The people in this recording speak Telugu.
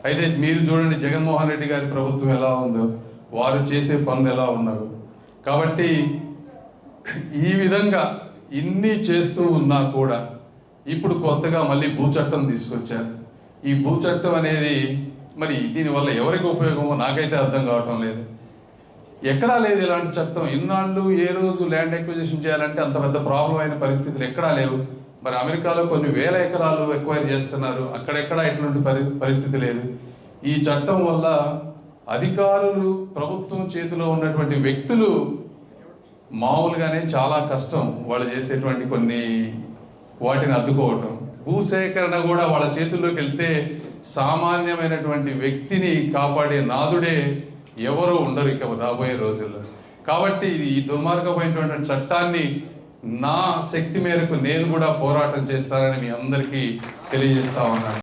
అయితే మీరు చూడండి జగన్మోహన్ రెడ్డి గారి ప్రభుత్వం ఎలా ఉందో, వారు చేసే పనులు ఎలా ఉన్నారు. కాబట్టి ఈ విధంగా ఇన్ని చేస్తూ ఉన్నా కూడా ఇప్పుడు కొత్తగా మళ్ళీ భూ చట్టం తీసుకొచ్చారు. ఈ భూ చట్టం అనేది మరి దీనివల్ల ఎవరికి ఉపయోగమో నాకైతే అర్థం కావటం లేదు. ఎక్కడా లేదు ఇలాంటి చట్టం. ఇన్నాళ్ళు ఏ రోజు ల్యాండ్ ఎక్విజిషన్ చేయాలంటే అంత పెద్ద ప్రాబ్లం అయిన పరిస్థితులు ఎక్కడా లేవు. మరి అమెరికాలో కొన్ని వేల ఎకరాలు ఎక్వైర్ చేస్తున్నారు, అక్కడెక్కడా ఇటువంటి పరిస్థితి లేదు. ఈ చట్టం వల్ల అధికారులు, ప్రభుత్వం చేతిలో ఉన్నటువంటి వ్యక్తులు మామూలుగానే చాలా కష్టం వాళ్ళు చేసేటువంటి కొన్ని వాటిని అడ్డుకోవటం. భూసేకరణ కూడా వాళ్ళ చేతుల్లోకి వెళ్తే సామాన్యమైనటువంటి వ్యక్తిని కాపాడే నాదుడే ఎవరు ఉండరు ఇక రాబోయే రోజుల్లో. కాబట్టి ఈ దుర్మార్గమైనటువంటి చట్టాన్ని నా శక్తి మేరకు నేను కూడా పోరాటం చేస్తానని మీ అందరికీ తెలియజేస్తా ఉన్నాను.